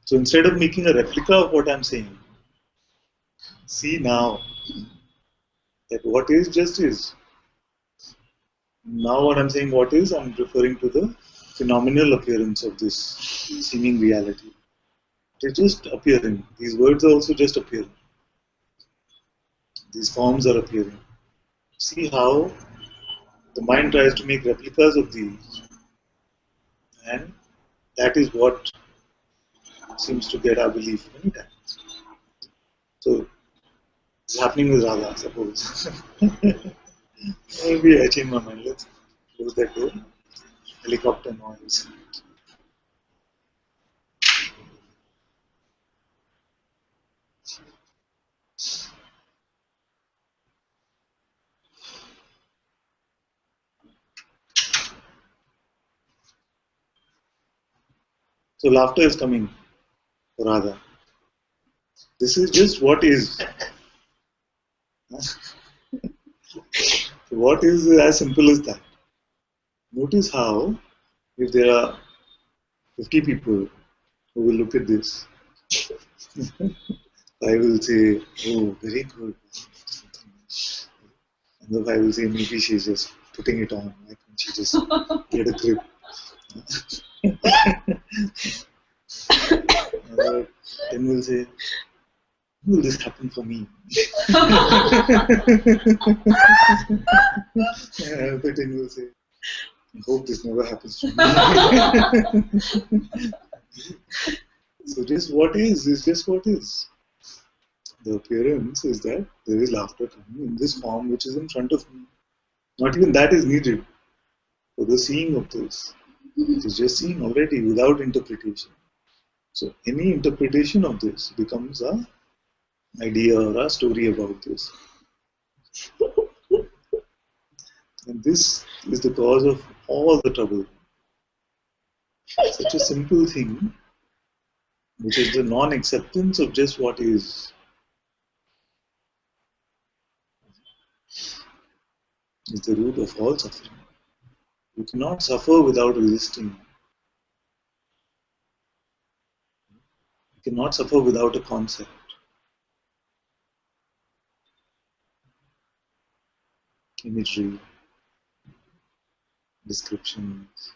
So instead of making a replica of what I'm saying, see now that what is just is. Now what I'm saying what is, I'm referring to the phenomenal appearance of this seeming reality. It is just appearing. These words are also just appearing. These forms are appearing. See how the mind tries to make replicas of these, and that is what seems to get our belief many times. So it's happening with Radha, suppose. Maybe I change my mind. Let's close that door. Helicopter noise. So laughter is coming for Radha. This is just what is. What is as simple as that. Notice how if there are 50 people who will look at this, I will say, oh, very good. And the I will say, maybe she's just putting it on. Why can't she just get a grip? Then we'll say, will this happen for me? But then we'll say, I hope this never happens to me. So just what is just what is. The appearance is that there is laughter coming in this form which is in front of me. Not even that is needed for the seeing of this. It is just seeing already without interpretation. So any interpretation of this becomes a idea or a story about this. And this is the cause of all the trouble. Such a simple thing, which is the non-acceptance of just what is the root of all suffering. You cannot suffer without resisting. You cannot suffer without a concept. Imagery, descriptions.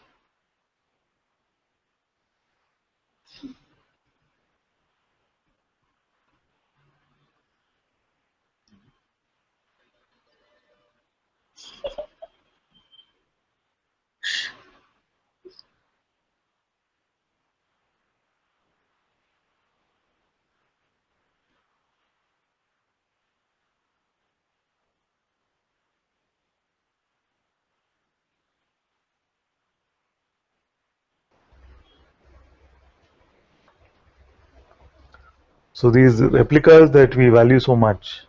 So these replicas that we value so much,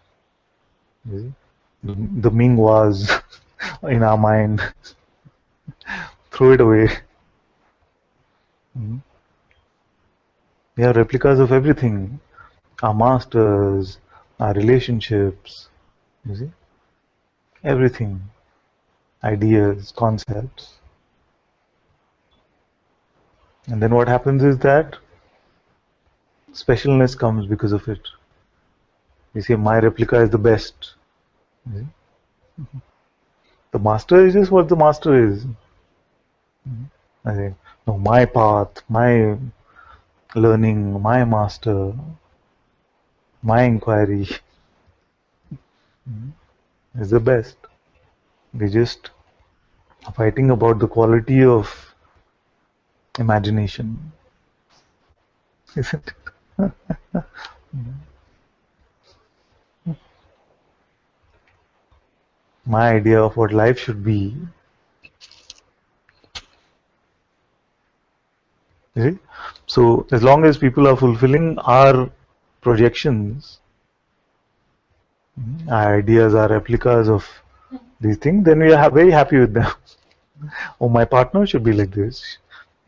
the Ming was in our mind, throw it away. We have replicas of everything, our masters, our relationships, you see, everything, ideas, concepts. And then what happens is that specialness comes because of it. You see, my replica is the best. The master is just what the master is. I think, no, my path, my learning, my master, my inquiry is the best. They just are fighting about the quality of imagination, isn't it? My idea of what life should be. You see? So as long as people are fulfilling our projections, our ideas, our replicas of these things, then we are very happy with them. Oh, my partner should be like this.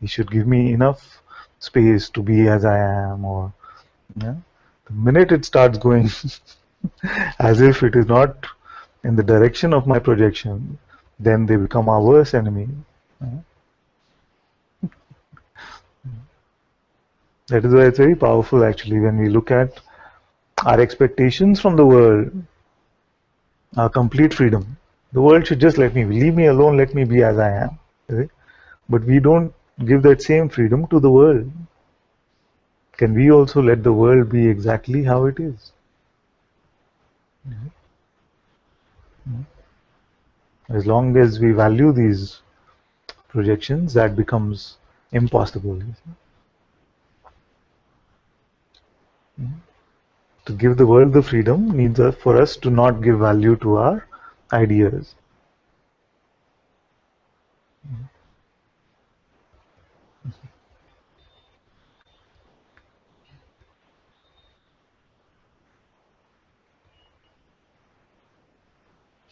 He should give me enough space to be as I am. Or yeah. The minute it starts going as if it is not in the direction of my projection, then they become our worst enemy. That is why it's very powerful actually when we look at our expectations from the world, our complete freedom. The world should just let me, leave me alone, let me be as I am. Right? But we don't give that same freedom to the world. Can we also let the world be exactly how it is? As long as we value these projections, that becomes impossible. To give the world the freedom means for us to not give value to our ideas.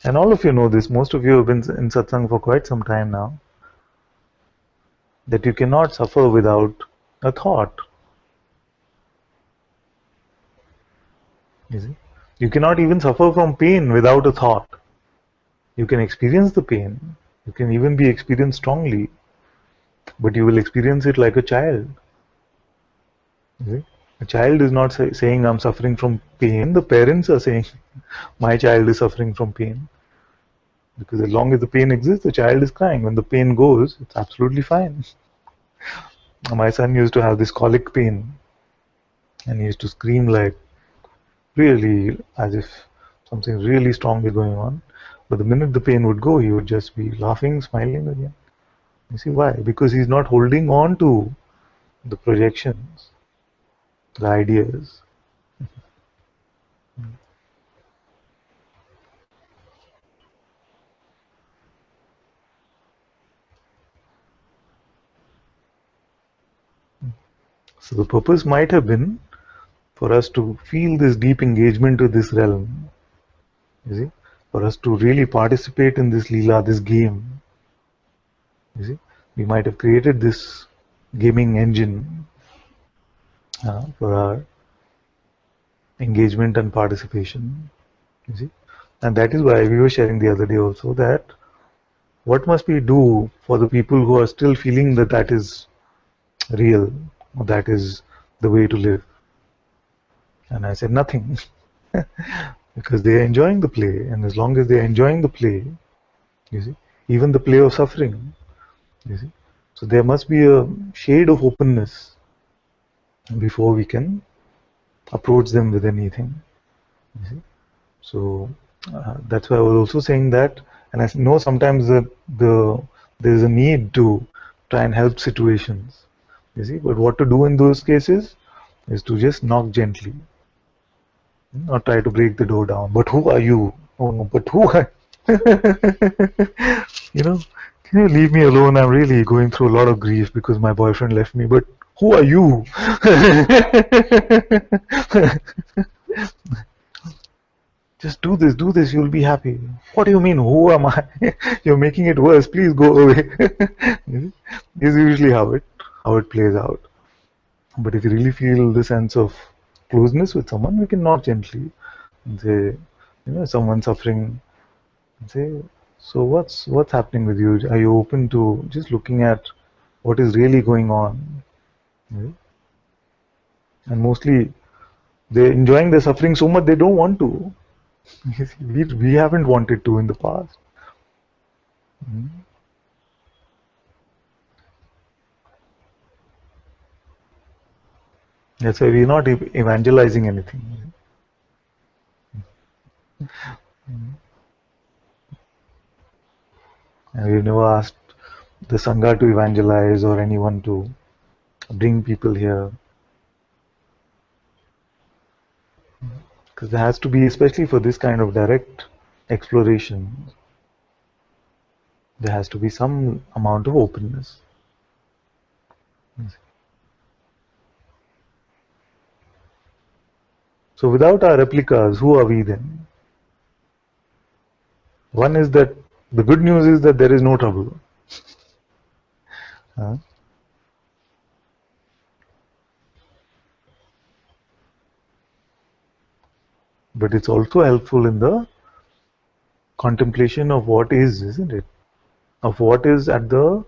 And all of you know this, most of you have been in Satsang for quite some time now, that you cannot suffer without a thought. You see? You cannot even suffer from pain without a thought. You can experience the pain, you can even be experienced strongly, but you will experience it like a child. You see? A child is not saying I'm suffering from pain, the parents are saying my child is suffering from pain. Because as long as the pain exists, the child is crying. When the pain goes, it's absolutely fine. My son used to have this colic pain, and he used to scream like really as if something really strong is going on. But the minute the pain would go, he would just be laughing, smiling again. You see why? Because he's not holding on to the projections, the ideas. So the purpose might have been for us to feel this deep engagement with this realm. You see, for us to really participate in this Leela, this game. You see, we might have created this gaming engine for our engagement and participation. You see, and that is why we were sharing the other day also that what must we do for the people who are still feeling that that is real, or that is the way to live? And I said nothing, because they are enjoying the play, and as long as they are enjoying the play, you see, even the play of suffering, you see, so there must be a shade of openness before we can approach them with anything. You see? So that's why I was also saying that, and I know sometimes there is a need to try and help situations. You see, but what to do in those cases is to just knock gently, not try to break the door down. But who are you? Oh no, but who are you know? Can you leave me alone? I'm really going through a lot of grief because my boyfriend left me. But who are you? Just do this, you'll be happy. What do you mean, who am I? You're making it worse, please go away. This is usually how it plays out. But if you really feel the sense of closeness with someone, we can knock gently and say, someone suffering, and say, so what's happening with you? Are you open to just looking at what is really going on? Right? And mostly they're enjoying the suffering so much they don't want to. We haven't wanted to in the past. That's why we're not evangelizing anything. And we've never asked the Sangha to evangelize or anyone to bring people here. Because there has to be, especially for this kind of direct exploration, there has to be some amount of openness. So without our replicas, who are we then? One is that the good news is that there is no trouble. But it's also helpful in the contemplation of what is, isn't it? Of what is at the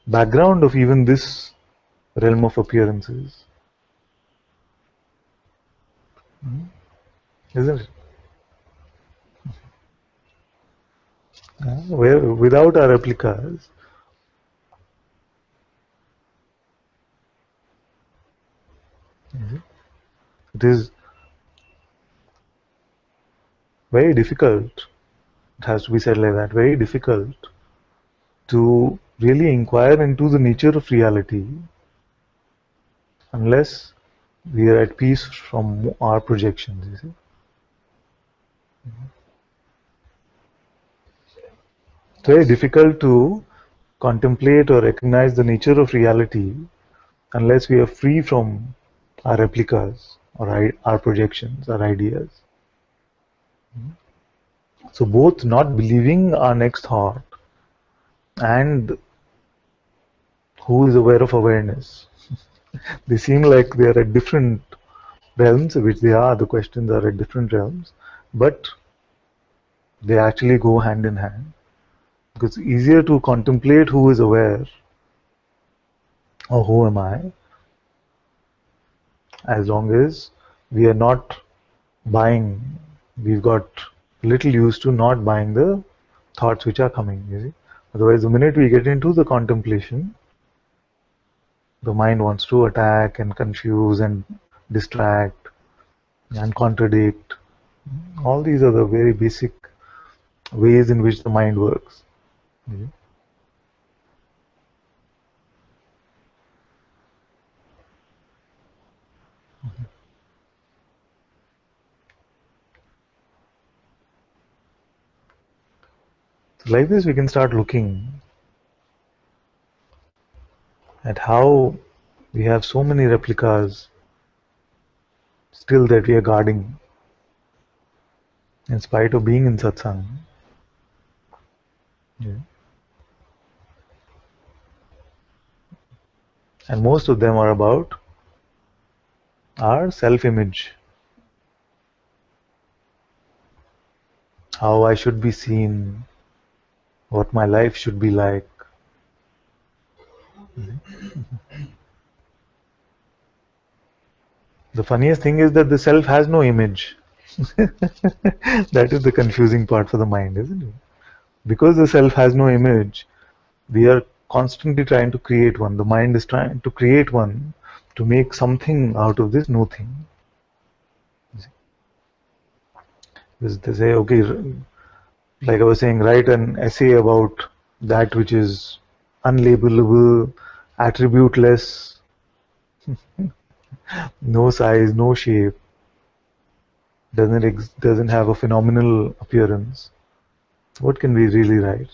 background of even this realm of appearances. Isn't it? Where without our replicas, it is very difficult. It has to be said like that. Very difficult to really inquire into the nature of reality unless we are at peace from our projections. You see, it's very difficult to contemplate or recognize the nature of reality unless we are free from our replicas or our projections, our ideas. So both not believing our next thought and who is aware of awareness, they seem like they are at different realms, which they are. The questions are at different realms, but they actually go hand in hand. Because it's easier to contemplate who is aware or who am I, as long as we are not buying, we've got little used to not buying the thoughts which are coming, you see. Otherwise, the minute we get into the contemplation, the mind wants to attack and confuse and distract and contradict. All these are the very basic ways in which the mind works. Mhm. So like this, we can start looking at how we have so many replicas still that we are guarding in spite of being in satsang. Yeah. And most of them are about our self-image, how I should be seen, what my life should be like. The funniest thing is that the self has no image. That is the confusing part for the mind, isn't it? Because the self has no image, we are constantly trying to create one. The mind is trying to create one to make something out of this no thing. Because they say, okay, like I was saying, write an essay about that which is unlabelable, attributeless, no size, no shape, doesn't have a phenomenal appearance. What can we really write?